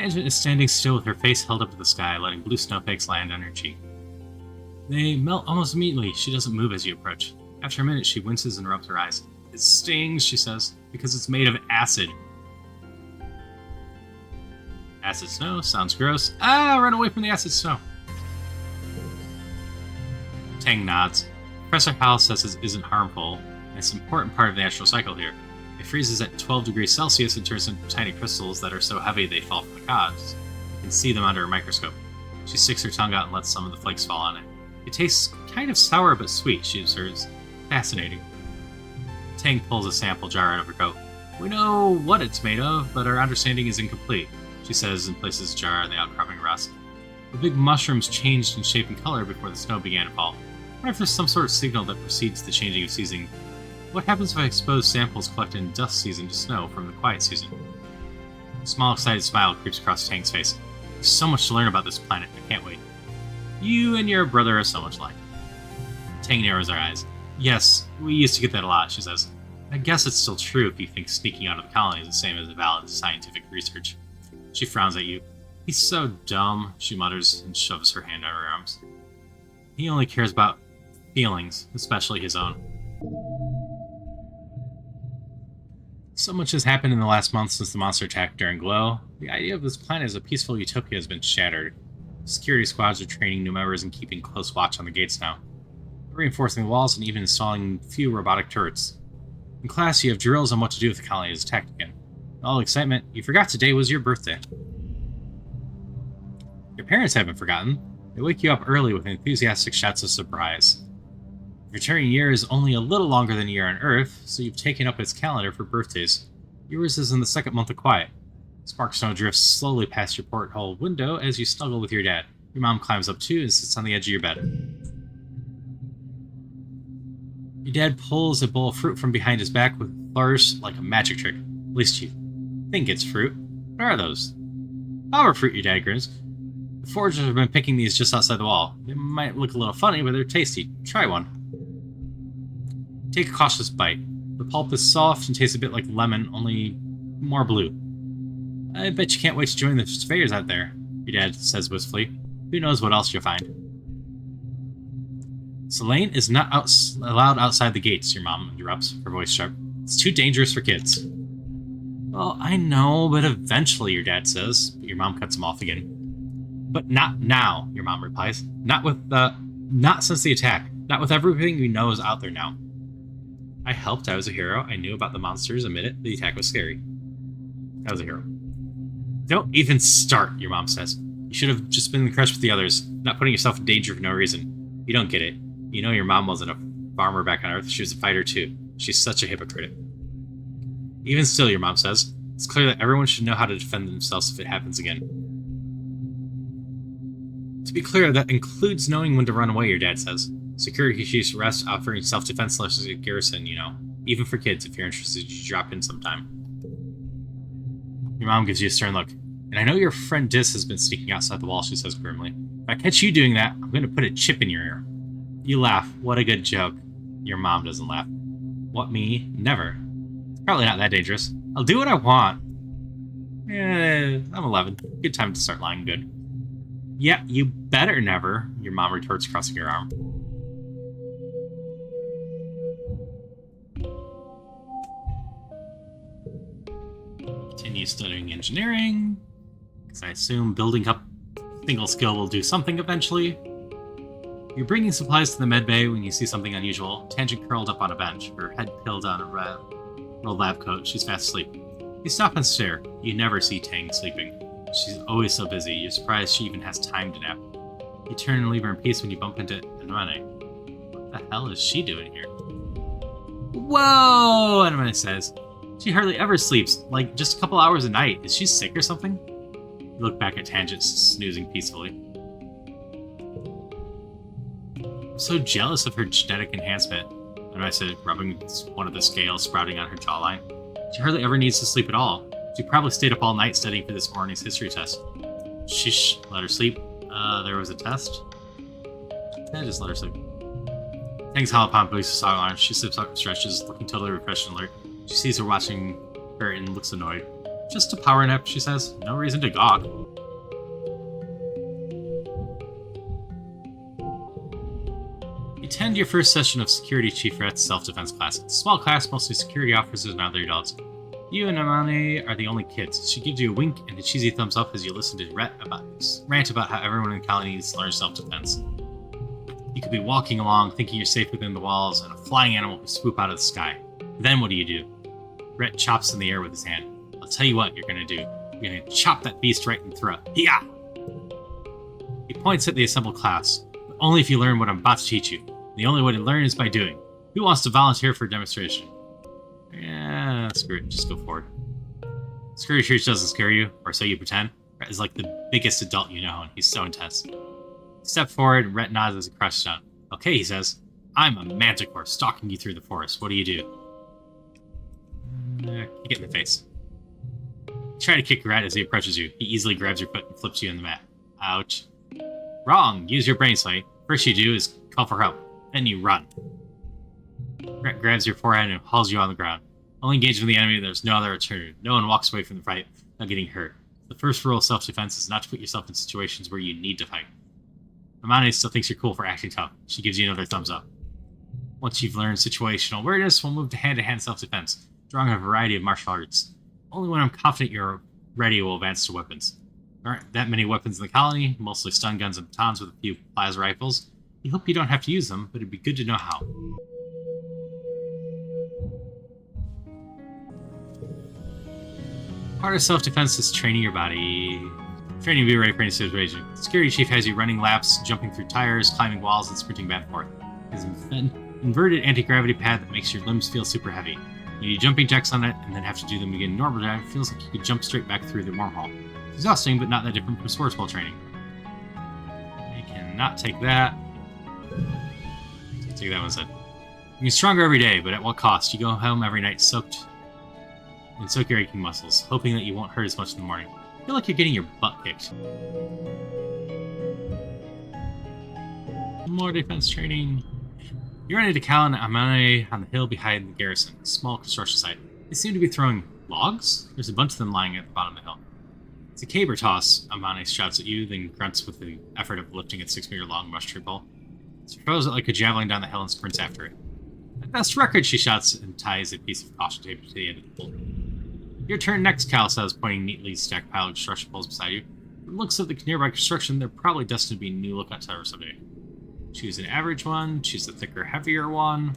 Tangent is standing still with her face held up to the sky, letting blue snowflakes land on her cheek. They melt almost immediately. She doesn't move as you approach. After a minute, she winces and rubs her eyes. It stings, she says, because it's made of acid. Acid snow? Sounds gross. Ah, run away from the acid snow. Tang nods. Professor Howell says it isn't harmful, and it's an important part of the natural cycle here. It freezes at 12 degrees Celsius and turns into tiny crystals that are so heavy they fall from the cods. You can see them under a microscope. She sticks her tongue out and lets some of the flakes fall on it. It tastes kind of sour but sweet, she observes. Fascinating. Tang pulls a sample jar out of her coat. We know what it's made of, but our understanding is incomplete, she says and places the jar on the outcropping rust. The big mushrooms changed in shape and color before the snow began to fall. I wonder if there's some sort of signal that precedes the changing of season. What happens if I expose samples collected in dust season to snow from the quiet season? A small, excited smile creeps across Tang's face. There's so much to learn about this planet, I can't wait. You and your brother are so much alike. Tang narrows her eyes. Yes, we used to get that a lot, she says. I guess it's still true if you think sneaking out of the colony is the same as valid scientific research. She frowns at you. He's so dumb, she mutters and shoves her hand out her arms. He only cares about feelings, especially his own. So much has happened in the last month since the monster attack during Glow. The idea of this planet as a peaceful utopia has been shattered. Security squads are training new members and keeping close watch on the gates now. They're reinforcing the walls and even installing a few robotic turrets. In class, you have drills on what to do if the colony is attacked again. In all excitement, you forgot today was your birthday. Your parents haven't forgotten. They wake you up early with enthusiastic shouts of surprise. Your turning year is only a little longer than a year on Earth, so you've taken up its calendar for birthdays. Yours is in the second month of quiet. Spark snow drifts slowly past your porthole window as you snuggle with your dad. Your mom climbs up too and sits on the edge of your bed. Your dad pulls a bowl of fruit from behind his back with a flourish like a magic trick. At least you think it's fruit. What are those? Our fruit, your dad grins. The foragers have been picking these just outside the wall. They might look a little funny, but they're tasty. Try one. Take a cautious bite. The pulp is soft and tastes a bit like lemon, only more blue. I bet you can't wait to join the surveyors out there, your dad says wistfully. Who knows what else you'll find. Selene is not allowed outside the gates, your mom interrupts, her voice sharp. It's too dangerous for kids. Well, I know, but eventually, your dad says, but your mom cuts him off again. But not now, your mom replies. Not since the attack. Not with everything we know is out there now. I helped, I was a hero. I knew about the monsters, admit it. The attack was scary. I was a hero. Don't even start, your mom says. You should have just been in the crush with the others, not putting yourself in danger for no reason. You don't get it. You know your mom wasn't a farmer back on Earth, she was a fighter too. She's such a hypocrite. Even still, your mom says, it's clear that everyone should know how to defend themselves if it happens again. To be clear, that includes knowing when to run away, your dad says. Security chiefs arrest offering self-defense lessons at Garrison, you know. Even for kids, if you're interested, you drop in sometime. Your mom gives you a stern look. And I know your friend Dis has been sneaking outside the wall, she says grimly. If I catch you doing that, I'm going to put a chip in your ear. You laugh. What a good joke. Your mom doesn't laugh. What, me? Never. It's probably not that dangerous. I'll do what I want. I'm 11. Good time to start lying good. Yeah, you better never, your mom retorts, crossing her arm. Continue studying engineering, because I assume building up single skill will do something eventually. You're bringing supplies to the med bay when you see something unusual. Tangent curled up on a bench, her head pilled on a rolled lab coat. She's fast asleep. You stop and stare. You never see Tang sleeping. She's always so busy. You're surprised she even has time to nap. You turn and leave her in peace when you bump into Anmane. What the hell is she doing here? Whoa! Anmane says. She hardly ever sleeps, like just a couple hours a night. Is she sick or something? You look back at Tangent, snoozing peacefully. I'm so jealous of her genetic enhancement, Anmane said, rubbing one of the scales sprouting on her jawline. She hardly ever needs to sleep at all. She probably stayed up all night studying for this morning's history test. Shish, let her sleep. There was a test? Just let her sleep. Tang's hollow palm releases a sock arm. She slips up and stretches, looking totally refreshed and alert. She sees her watching her and looks annoyed. Just a power nap, she says. No reason to gawk. You attend your first session of Security Chief Rat's self-defense class. It's a small class, mostly security officers and other adults. You and Amane are the only kids. She gives you a wink and a cheesy thumbs up as you listen to rant about how everyone in the colony needs to learn self-defense. You could be walking along, thinking you're safe within the walls, and a flying animal will swoop out of the sky. Then what do? Rhett chops in the air with his hand. I'll tell you what you're gonna do. You're gonna chop that beast right in the throat. Yeah! He points at the assembled class, but only if you learn what I'm about to teach you. The only way to learn is by doing. Who wants to volunteer for a demonstration? Yeah, screw it. Just go forward. Security Chief doesn't scare you, or so you pretend. Rhett is like the biggest adult you know, and he's so intense. Step forward, and Rhett nods as he crushes down. Okay, he says. I'm a manticore stalking you through the forest. What do? Kick it in the face. Try to kick Rhett as he approaches you. He easily grabs your foot and flips you on the mat. Ouch. Wrong. Use your brain slate. First you do is call for help. Then you run. Rhett grabs your forehead and hauls you on the ground. Only engage with the enemy, there's no other alternative. No one walks away from the fight without getting hurt. The first rule of self-defense is not to put yourself in situations where you need to fight. Amane still thinks you're cool for acting tough. She gives you another thumbs up. Once you've learned situational awareness, we'll move to hand-to-hand self-defense, drawing a variety of martial arts. Only when I'm confident you're ready will advance to weapons. There aren't that many weapons in the colony, mostly stun guns and batons with a few plasma rifles. You hope you don't have to use them, but it'd be good to know how. Part of self-defense is training your body. Training to be ready for any situation. The security chief has you running laps, jumping through tires, climbing walls, and sprinting back and forth. There's an inverted anti-gravity pad that makes your limbs feel super heavy. You do jumping jacks on it, and then have to do them again in normal time. It feels like you could jump straight back through the wormhole. It's exhausting, but not that different from sports ball training. I cannot take that. Take that one instead. You get stronger every day, but at what cost? You go home every night soak your aching muscles, hoping that you won't hurt as much in the morning. I feel like you're getting your butt kicked. More defense training. You run into Cal and Amane on the hill behind the garrison, a small construction site. They seem to be throwing logs? There's a bunch of them lying at the bottom of the hill. It's a caber toss, Amane shouts at you, then grunts with the effort of lifting its 6-meter-long mushroom pole. She throws it like a javelin down the hill and sprints after it. "My best record," she shouts and ties a piece of caution tape to the end of the pole. "Your turn next," Cal says, pointing neatly stacked pile of construction poles beside you. From the looks of the nearby construction, they're probably destined to be new lookout towers someday. Choose an average one, choose the thicker, heavier one.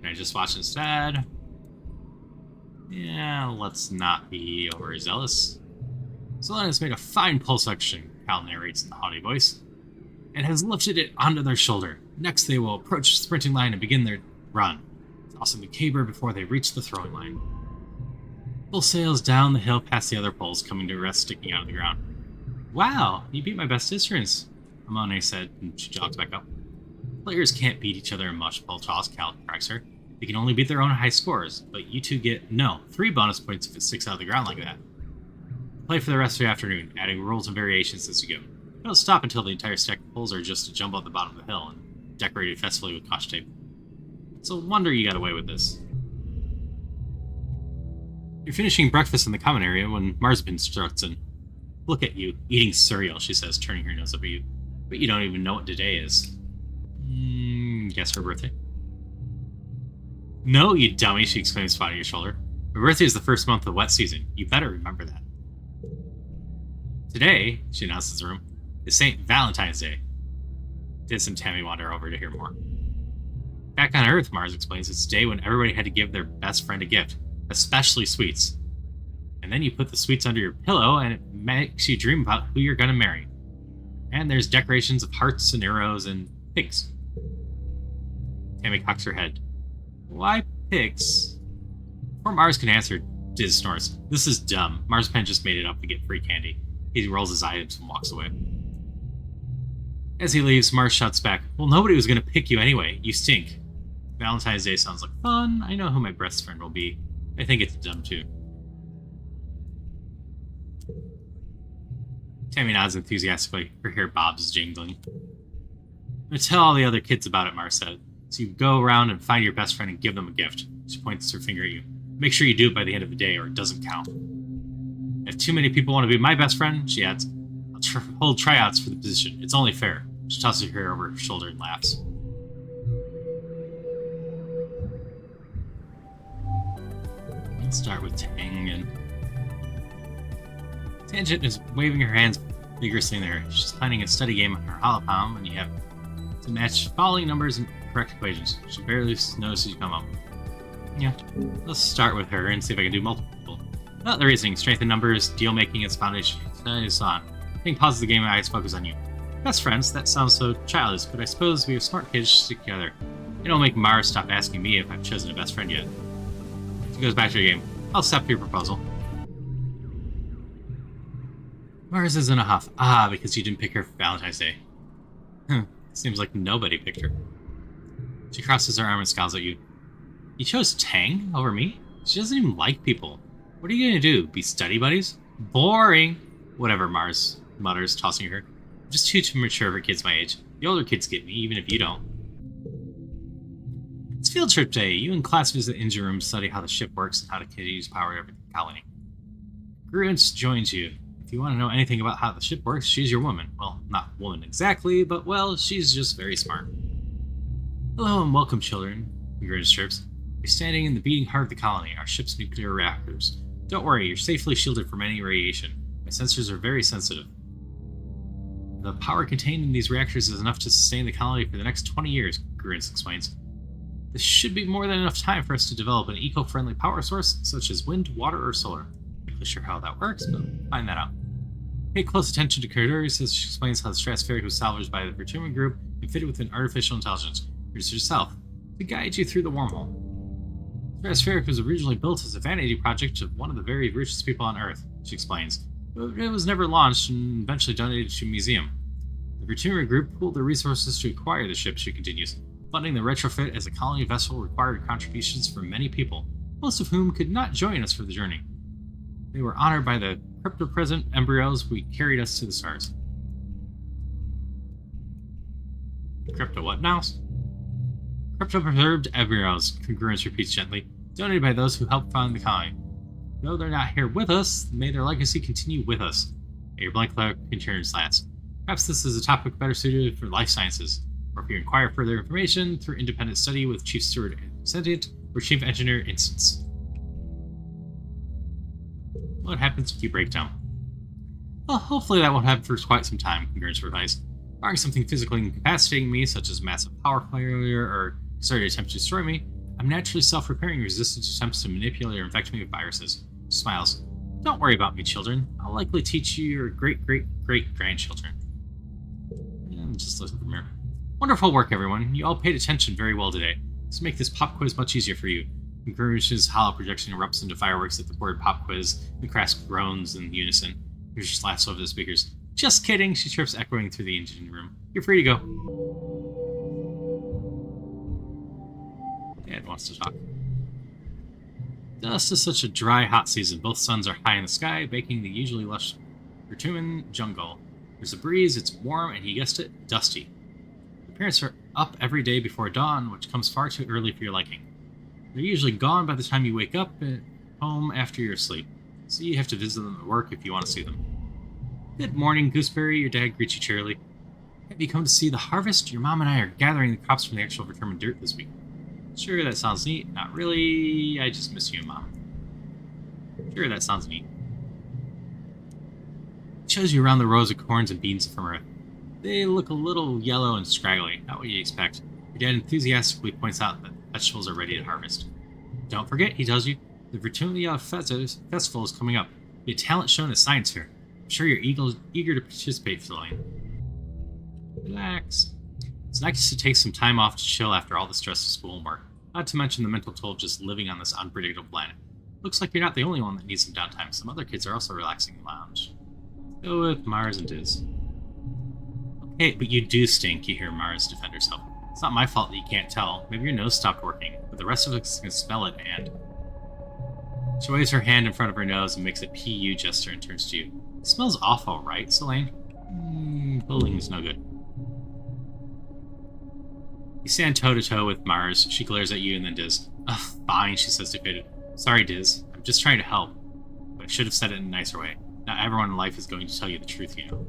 Can I just watch instead? Yeah, let's not be overzealous. Solana has made a fine pole section, Cal narrates in a haughty voice, and has lifted it onto their shoulder. Next, they will approach the sprinting line and begin their run, tossing the caber before they reach the throwing line. Full sails down the hill past the other poles, coming to rest sticking out of the ground. "Wow, you beat my best instruments," Amane said, and she jogged back up. "Players can't beat each other in much pole toss," Cal corrects her. "They can only beat their own high scores, but you two get, 3 bonus points if it sticks out of the ground like that. Play for the rest of the afternoon, adding rules and variations as you go. Don't stop until the entire stack of poles are just a jumble at the bottom of the hill and decorated festively with caution tape. It's a wonder you got away with this." You're finishing breakfast in the common area when Marzipan struts in. "Look at you, eating cereal," she says, turning her nose up at you. "But you don't even know what today is." Guess her birthday? "No, you dummy," she exclaims, spotting your shoulder. "My birthday is the first month of the wet season. You better remember that." "Today," she announces the room, "is St. Valentine's Day." Diz and Tammy wander over to hear more. "Back on Earth," Mars explains, "it's a day when everybody had to give their best friend a gift, especially sweets. And then you put the sweets under your pillow, and it makes you dream about who you're going to marry. And there's decorations of hearts and arrows and pigs." Tammy cocks her head. "Why pigs?" Before Mars can answer, Diz snores. "This is dumb. Marzipan just made it up to get free candy." He rolls his eyes and walks away. As he leaves, Mars shouts back, "Well, nobody was going to pick you anyway. You stink." Valentine's Day sounds like fun. I know who my best friend will be. I think it's dumb too. Tammy nods enthusiastically. Her hair bobs jingling. "I'm going to tell all the other kids about it," Mars said. "So you go around and find your best friend and give them a gift." She points her finger at you. "Make sure you do it by the end of the day or it doesn't count." If too many people want to be my best friend, she adds, I'll hold tryouts for the position. It's only fair. She tosses her hair over her shoulder and laughs. Let's start with Tang and Tangent is waving her hands vigorously in the air. She's planning a study game on her holopalm, and you have to match following numbers and correct equations. She barely notices you come up. Yeah, let's start with her and see if I can do multiple. Not the reasoning, strength in numbers, deal making its foundation, and so on. Being pauses the game and eyes focus on you. Best friends, that sounds so childish, but I suppose we have smart kids to stick together. It'll make Mars stop asking me if I've chosen a best friend yet. She goes back to the game. I'll accept your proposal. Mars is in a huff. Ah, because you didn't pick her for Valentine's Day. Seems like nobody picked her. She crosses her arm and scowls at you. You chose Tang over me? She doesn't even like people. What are you gonna do? Be study buddies? Boring! Whatever, Mars mutters, tossing her. I'm just too mature for kids my age. The older kids get me, even if you don't. It's field trip day. You and class visit engine room, study how the ship works and how to use power to the colony. Gruence joins you. If you want to know anything about how the ship works, she's your woman. Well, not woman exactly, but, well, she's just very smart. Hello and welcome, children, Gruence chirps. You're standing in the beating heart of the colony, our ship's nuclear reactors. Don't worry, you're safely shielded from any radiation. My sensors are very sensitive. The power contained in these reactors is enough to sustain the colony for the next 20 years, Gruence explains. This should be more than enough time for us to develop an eco-friendly power source, such as wind, water, or solar. I'm not really sure how that works, but we'll find that out. Pay close attention to Curdurius as she explains how the stratospheric was salvaged by the Vertumen group and fitted with an artificial intelligence, produced herself, to guide you through the wormhole. Stratospheric was originally built as a vanity project of one of the very richest people on Earth, she explains, but it was never launched and eventually donated to a museum. The Vertumen group pooled their resources to acquire the ship, she continues. Funding the retrofit as a colony vessel required contributions from many people, most of whom could not join us for the journey. They were honored by the crypto-present embryos we carried us to the stars. Crypto what now? Crypto-preserved embryos, Congruence repeats gently, donated by those who helped found the colony. Though they're not here with us, may their legacy continue with us. Your blank look continues last. Perhaps this is a topic better suited for life sciences, or if you inquire further information through independent study with Chief Steward Sentient or Chief Engineer Instance. What happens if you break down? Well, hopefully that won't happen for quite some time, Congruence replies. Barring something physically incapacitating me, such as massive power failure or concerted attempt to destroy me, I'm naturally self-repairing resistant to attempts to manipulate or infect me with viruses. She smiles. Don't worry about me, children. I'll likely teach you your great-great-great-grandchildren. And just listen from here. Wonderful work, everyone. You all paid attention very well today. Let's make this pop quiz much easier for you. Congruence's hollow projection erupts into fireworks at the word pop quiz, and crass groans in unison. He just laughs over the speakers. Just kidding, she chirps, echoing through the engine room. You're free to go. Dad wants to talk. Dust is such a dry, hot season. Both suns are high in the sky, baking the usually lush Vertumen jungle. There's a breeze, it's warm, and you guessed it, dusty. The parents are up every day before dawn, which comes far too early for your liking. They're usually gone by the time you wake up at home after your sleep, so you have to visit them at work if you want to see them. Good morning, Gooseberry, your dad greets you cheerily. Have you come to see the harvest? Your mom and I are gathering the crops from the actual Vertumen dirt this week. Sure, that sounds neat. Not really. I just miss you, Mom. Sure, that sounds neat. It shows you around the rows of corns and beans from Earth. They look a little yellow and scraggly, not what you expect. Your dad enthusiastically points out that vegetables are ready to harvest. Don't forget, he tells you, the Vertumen Festival is coming up. Be a talent show in a science fair. I'm sure you're eager to participate, Fillian. Relax. It's nice to take some time off to chill after all the stress of school and work. Not to mention the mental toll of just living on this unpredictable planet. Looks like you're not the only one that needs some downtime. Some other kids are also relaxing in the lounge. Go with Mars and Diz. Okay, but you do stink, you hear Mars defend herself. It's not my fault that you can't tell. Maybe your nose stopped working, but the rest of us can smell it, and... She waves her hand in front of her nose and makes a PU gesture and turns to you. It smells awful, right, Selene? Bullying's no good. You stand toe-to-toe with Mars. She glares at you and then Diz. Ugh, fine, she says defeated. Sorry, Diz. I'm just trying to help. But I should have said it in a nicer way. Not everyone in life is going to tell you the truth, you know.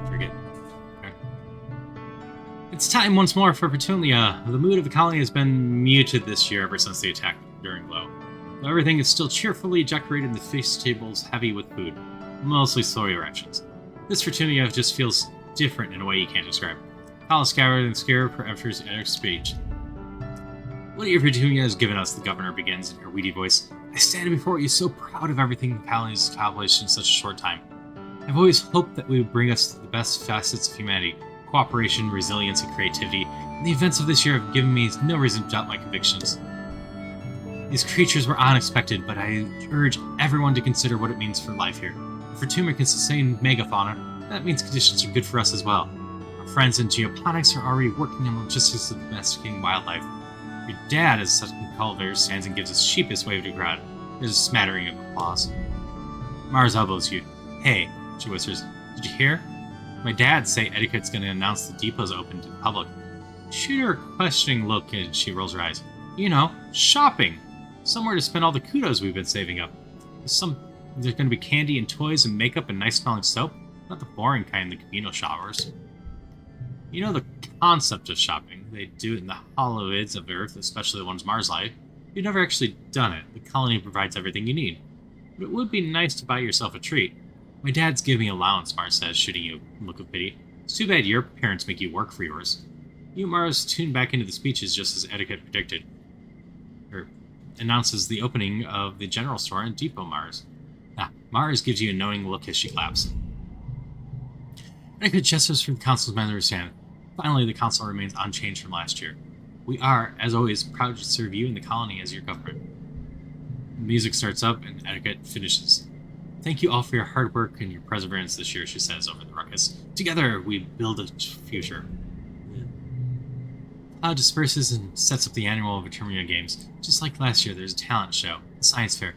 Forget. Okay. It's time once more for Petunia. The mood of the colony has been muted this year ever since the attack during Glow. Though everything is still cheerfully decorated and the feast tables heavy with food. Mostly soy rations. This Petunia just feels different in a way you can't describe. Colonists scattered and scared for enters their speech. What your Petunia has given us, the governor begins in her weedy voice. I stand before you so proud of everything the colony has accomplished in such a short time. I've always hoped that we would bring us the best facets of humanity, cooperation, resilience, and creativity, and the events of this year have given me no reason to doubt my convictions. These creatures were unexpected, but I urge everyone to consider what it means for life here. If Petunia can sustain megafauna, that means conditions are good for us as well. Our friends in geoponics are already working on logistics of domesticating wildlife. Your dad, as such cultivator, stands and gives a sheepish wave to the crowd. There's a smattering of applause. Mars elbows you. Hey, she whispers, did you hear? My dad say Etiquette's going to announce the depot's open to the public. Shoot her a questioning look and she rolls her eyes. You know, shopping! Somewhere to spend all the kudos we've been saving up. There's going to be candy and toys and makeup and nice-smelling soap. Not the boring kind the Camino showers. You know the concept of shopping. They do it in the hollowids of Earth, especially the ones Mars-like. You've never actually done it. The colony provides everything you need. But it would be nice to buy yourself a treat. My dad's giving me allowance, Mars says, shooting you a look of pity. It's too bad your parents make you work for yours. You Mars tune back into the speeches just as Etiquette predicted. Announces the opening of the general store in Depot Mars. Mars gives you a knowing look as she claps. Etiquette gestures for the council's men to understand. Finally, the council remains unchanged from last year. We are, as always, proud to serve you and the colony as your government. The music starts up and Etiquette finishes. Thank you all for your hard work and your perseverance this year, she says over the ruckus. Together, we build a future. Cloud disperses and sets up the annual Veterania Games. Just like last year, there's a talent show, a science fair,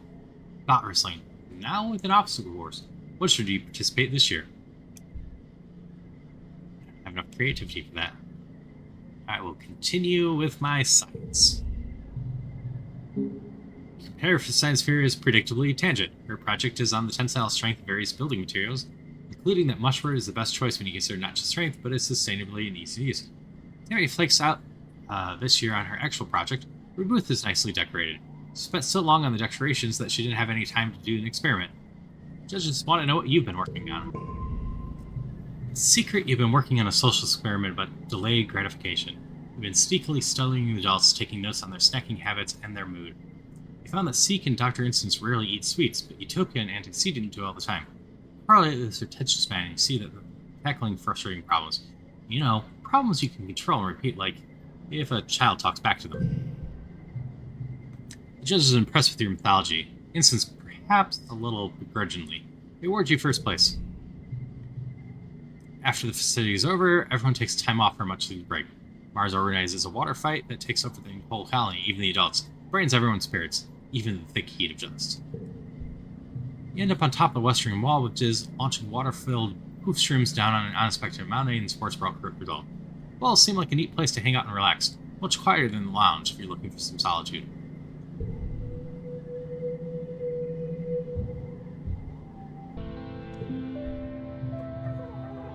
bot wrestling, now with an obstacle course. What should you participate this year? I have enough creativity for that. I will continue with my science. Prepare for science fair is predictably Tangent. Her project is on the tensile strength of various building materials, including that mushroot is the best choice when you consider not just strength, but its sustainability and easy use. Mary flakes out this year on her actual project. Her booth is nicely decorated. She spent so long on the decorations that she didn't have any time to do an experiment. Judges want to know what you've been working on. It's secret you've been working on a social experiment about delayed gratification. You've been sneakily studying the adults, taking notes on their snacking habits and their mood. You found that Seek and Dr. Instance rarely eat sweets, but Utopia and Antecedent do all the time. Correlate this attention span and you see that they're tackling frustrating problems. You know, problems you can control and repeat, like if a child talks back to them. The judge is impressed with your mythology, Instance perhaps a little begrudgingly. They award you first place. After the festivity is over, everyone takes time off for a much-needed break. Mars organizes a water fight that takes over the whole colony, even the adults. Brightens everyone's spirits, even in the thick heat of dust. You end up on top of the western wall, which is launching water-filled hoof streams down on an unexpected mountain in Sportsboro result. Walls seem like a neat place to hang out and relax, much quieter than the lounge if you're looking for some solitude.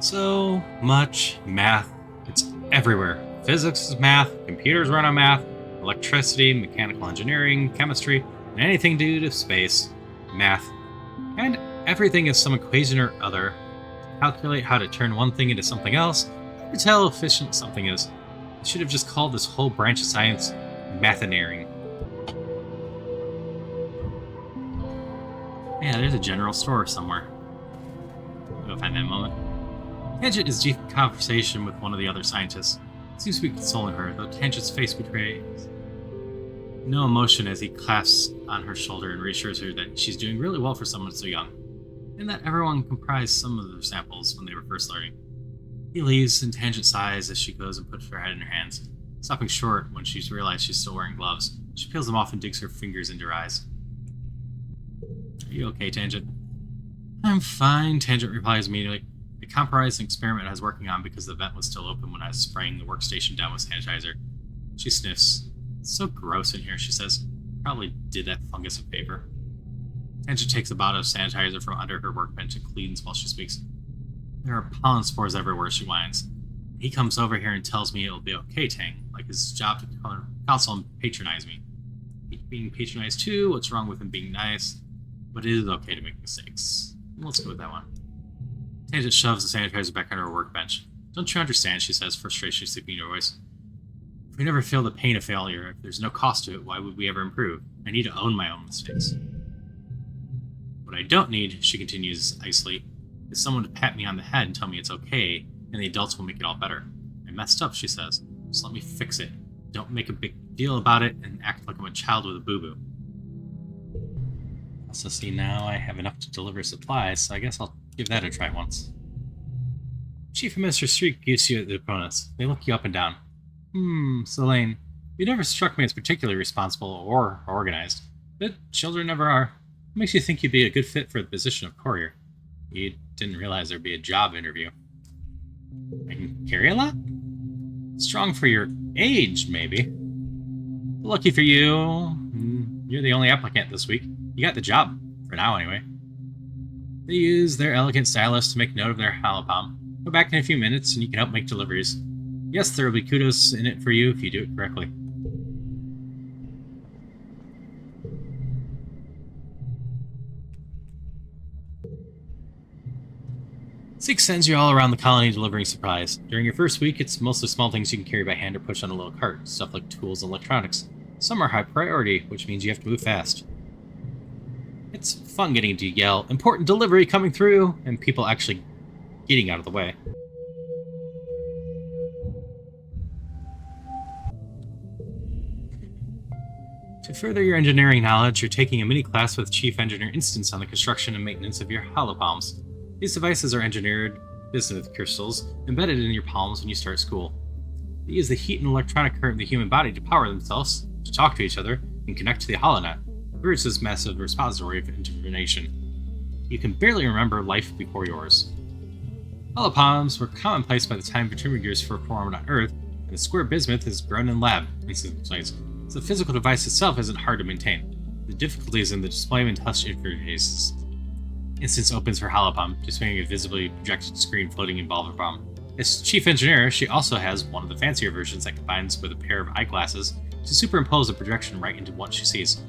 So much math. It's everywhere. Physics is math, computers run on math, electricity, mechanical engineering, chemistry, and anything due to space, math. And everything is some equation or other. To calculate how to turn one thing into something else, or to tell how efficient something is. I should have just called this whole branch of science mathinaring. Yeah, there's a general store somewhere. I'll go find that moment. Tangent is deep in conversation with one of the other scientists. It seems to be consoling her, though Tangent's face betrays no emotion as he clasps on her shoulder and reassures her that she's doing really well for someone so young, and that everyone comprised some of their samples when they were first learning. He leaves, and Tangent sighs as she goes and puts her head in her hands, stopping short when she's realized she's still wearing gloves. She peels them off and digs her fingers into her eyes. Are you okay, Tangent? I'm fine, Tangent replies immediately. I compromised an experiment I was working on because the vent was still open when I was spraying the workstation down with sanitizer. She sniffs. It's so gross in here, she says. Probably did that fungus of paper. Tangent takes a bottle of sanitizer from under her workbench and cleans while she speaks. There are pollen spores everywhere, she whines. He comes over here and tells me it'll be okay, Tang, like his job to counsel and patronize me. Being patronized too, what's wrong with him being nice? But it is okay to make mistakes. Let's go with that one. Tangent shoves the sanitizer back under her workbench. Don't you understand, she says, frustration sleeping in her voice. If we never feel the pain of failure, if there's no cost to it, why would we ever improve? I need to own my own mistakes. What I don't need, she continues icily, is someone to pat me on the head and tell me it's okay, and the adults will make it all better. I messed up, she says. Just let me fix it. Don't make a big deal about it and act like I'm a child with a boo-boo. Also, see, now I have enough to deliver supplies, so I guess I'll give that a try once. Chief Minister Streak gives you the opponents. They look you up and down. Selene, you never struck me as particularly responsible or organized, but children never are. What makes you think you'd be a good fit for the position of courier? You didn't realize there'd be a job interview. I can carry a lot? Strong for your age, maybe. Lucky for you, you're the only applicant this week. You got the job, for now anyway. They use their elegant stylus to make note of their halopalm. Go back in a few minutes and you can help make deliveries. Yes, there will be kudos in it for you if you do it correctly. Six sends you all around the colony delivering supplies. During your first week, it's mostly small things you can carry by hand or push on a little cart, stuff like tools and electronics. Some are high priority, which means you have to move fast. It's fun getting to yell, "Important delivery coming through!" and people actually getting out of the way. To further your engineering knowledge, you're taking a mini-class with Chief Engineer Instance on the construction and maintenance of your halopalms. These devices are engineered bismuth crystals embedded in your palms when you start school. They use the heat and electronic current of the human body to power themselves, to talk to each other, and connect to the holonet, versus massive repository of information. You can barely remember life before yours. Halopalms were commonplace by the time Vertimegears were formed on Earth, and the square bismuth is grown in lab, Instance explains. So the physical device itself isn't hard to maintain. The difficulty is in the display and touch interfaces. Instance opens her halopalm, displaying a visibly projected screen floating in Volver Bomb. As chief engineer, she also has one of the fancier versions that combines with a pair of eyeglasses to superimpose the projection right into what she sees.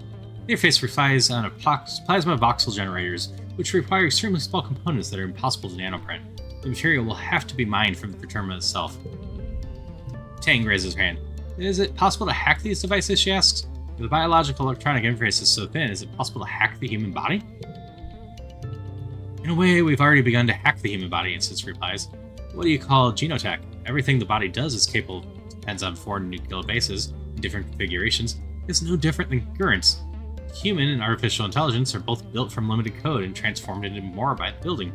The interface relies on plasma voxel generators, which require extremely small components that are impossible to nanoprint. The material will have to be mined from the Verterma itself. Tang raises her hand. Is it possible to hack these devices, she asks? If the biological electronic interface is so thin, is it possible to hack the human body? In a way, we've already begun to hack the human body, Instance replies. What do you call genotech? Everything the body does is capable, depends on foreign nuclear bases in different configurations. It's no different than currents. Human and artificial intelligence are both built from limited code and transformed into more by building.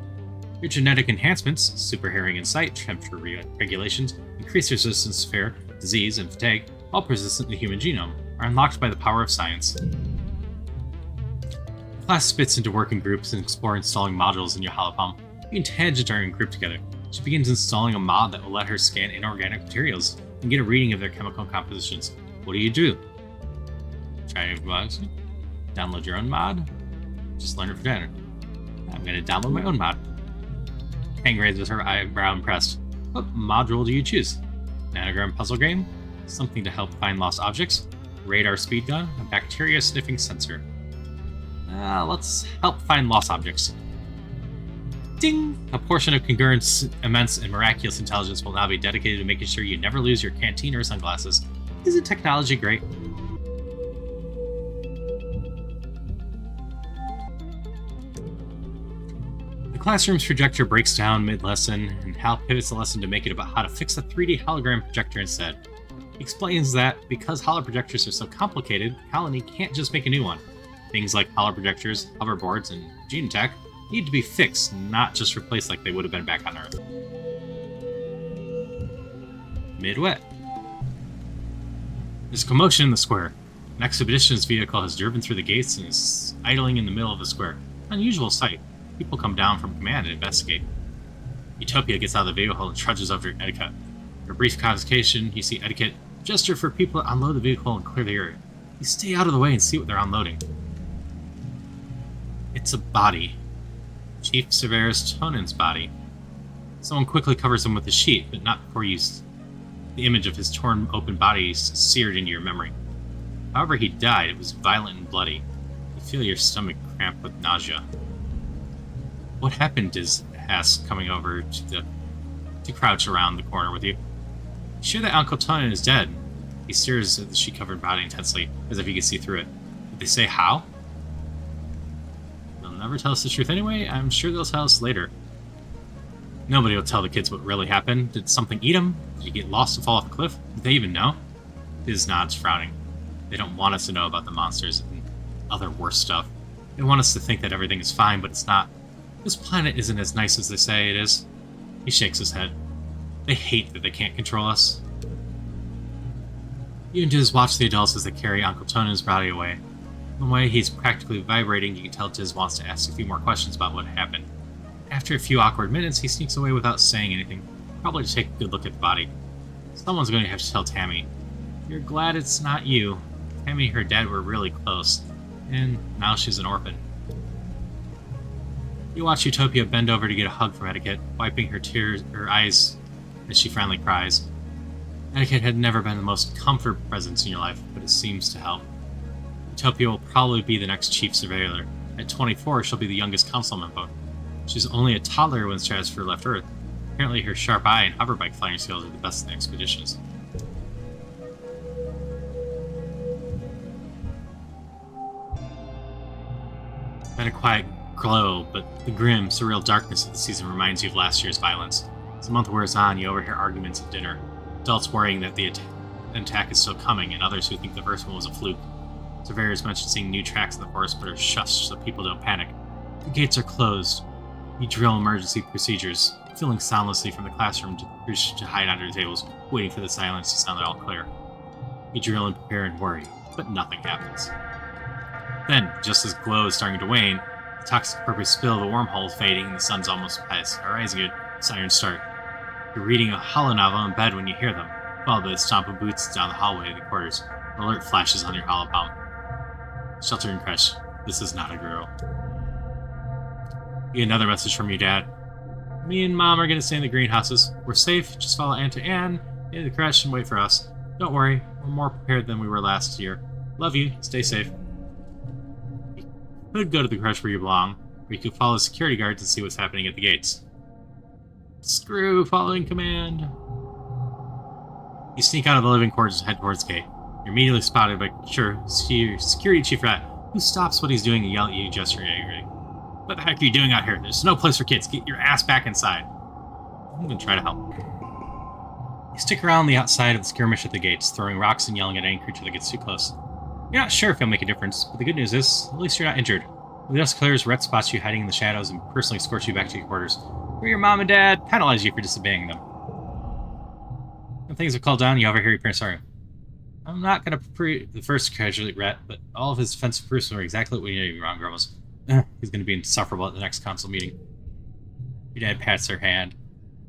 Your genetic enhancements, super hearing and sight, temperature regulations, increased resistance to fear, disease, and fatigue, all persistent in the human genome, are unlocked by the power of science. The class splits into working groups and explore installing modules in your halopalm. You and Tangent are in group together. She begins installing a mod that will let her scan inorganic materials and get a reading of their chemical compositions. What do? Try to download your own mod? Just learn it for dinner. I'm going to download my own mod. Tang raises her eyebrow impressed. What module do you choose? Nanogram puzzle game? Something to help find lost objects? Radar speed gun? A bacteria sniffing sensor? Let's help find lost objects. Ding! A portion of Congruent's immense and miraculous intelligence will now be dedicated to making sure you never lose your canteen or sunglasses. Isn't technology great? The classroom's projector breaks down mid-lesson, and Hal pivots the lesson to make it about how to fix a 3D hologram projector instead. He explains that because holoprojectors are so complicated, Colony can't just make a new one. Things like holoprojectors, hoverboards, and genotech need to be fixed, not just replaced like they would have been back on Earth. Mid-wet. There's commotion in the square. An expeditionist vehicle has driven through the gates and is idling in the middle of the square. Unusual sight. People come down from command and investigate. Utopia gets out of the vehicle and trudges over to Etiquette. For a brief conversation, you see Etiquette gesture for people to unload the vehicle and clear the area. You stay out of the way and see what they're unloading. It's a body. Chief Severus Tonan's body. Someone quickly covers him with a sheet, but not before use. The image of his torn open body is seared into your memory. However he died, it was violent and bloody. You feel your stomach cramp with nausea. What happened? Diz asks, coming over to crouch around the corner with you. You sure that Uncle Tonan is dead? He stares at the sheet-covered body intensely, as if he could see through it. Did they say how? They'll never tell us the truth anyway. I'm sure they'll tell us later. Nobody will tell the kids what really happened. Did something eat them? Did you get lost and fall off a cliff? Did they even know? Diz nods, frowning. They don't want us to know about the monsters and other worse stuff. They want us to think that everything is fine, but it's not. This planet isn't as nice as they say it is. He shakes his head. They hate that they can't control us. You and Diz watch the adults as they carry Uncle Tonan's body away. From the way he's practically vibrating, you can tell Diz wants to ask a few more questions about what happened. After a few awkward minutes, he sneaks away without saying anything, probably to take a good look at the body. Someone's going to have to tell Tammy. You're glad it's not you. Tammy and her dad were really close, and now she's an orphan. You watch Utopia bend over to get a hug from Etiquette, wiping her eyes as she finally cries. Etiquette had never been the most comfortable presence in your life, but it seems to help. Utopia will probably be the next chief surveyor. At 24, she'll be the youngest council member. She's only a toddler when Stratosphere left Earth. Apparently her sharp eye and hoverbike flying skills are the best in the expeditions. Been a quiet glow, but the grim, surreal darkness of the season reminds you of last year's violence. As the month wears on, you overhear arguments at dinner. Adults worrying that the attack is still coming, and others who think the first one was a fluke. Surveyors mention seeing new tracks in the forest, but are shushed so people don't panic. The gates are closed. You drill emergency procedures, filling soundlessly from the classroom to hide under tables, waiting for the silence to sound all clear. You drill and prepare and worry, but nothing happens. Then, just as glow is starting to wane, the toxic purple spill of the wormhole is fading and the sun's almost past horizon, sirens start. You're reading a hollow novel in bed when you hear them, followed by the stomp of boots down the hallway of the quarters. An alert flashes on your hollow palm. Shelter and crash. This is not a girl. You get another message from your dad. Me and Mom are going to stay in the greenhouses. We're safe. Just follow Aunt to Anne into the crash and wait for us. Don't worry. We're more prepared than we were last year. Love you. Stay safe. You could go to the crash where you belong, or you could follow security guards and see what's happening at the gates. Screw following command. You sneak out of the living quarters and head towards the gate. You're immediately spotted by security chief Rat, who stops what he's doing and yells at you, gesturing angrily. What the heck are you doing out here? There's no place for kids. Get your ass back inside. I'm going to try to help. You stick around the outside of the skirmish at the gates, throwing rocks and yelling at any creature that gets too close. You're not sure if it'll make a difference, but the good news is, at least you're not injured. When the dust clears, Rhett spots you hiding in the shadows and personally escorts you back to your quarters, where your mom and dad penalize you for disobeying them. When things have calmed down, you overhear your parents arguing. I'm not going to the first congratulate Rhett, but all of his defensive proofs were exactly what we needed. Ron grumbles. He's going to be insufferable at the next council meeting. Your dad pats her hand.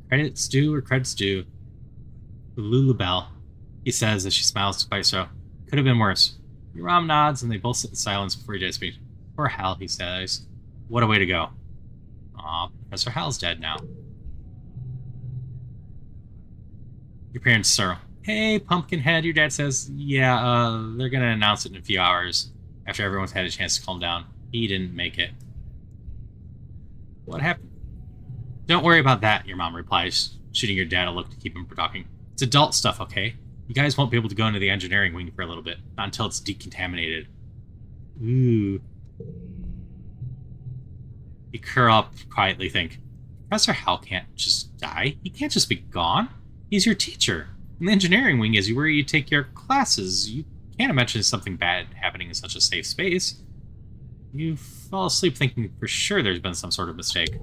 Credit's due where credit's due. Lulabelle, he says as she smiles to Spicer. Could have been worse. Your mom nods and they both sit in silence before your dad speaks. Poor Hal, he says. What a way to go. Aw, Professor Hal's dead now. Your parents sorrow. Hey, Pumpkinhead, your dad says. Yeah, they're going to announce it in a few hours after everyone's had a chance to calm down. He didn't make it. What happened? Don't worry about that, your mom replies, shooting your dad a look to keep him from talking. It's adult stuff, okay? You guys won't be able to go into the engineering wing for a little bit, not until it's decontaminated. Ooh. You curl up quietly, think, Professor Hal can't just die. He can't just be gone. He's your teacher. And the engineering wing is where you take your classes. You can't imagine something bad happening in such a safe space. You fall asleep thinking for sure there's been some sort of mistake.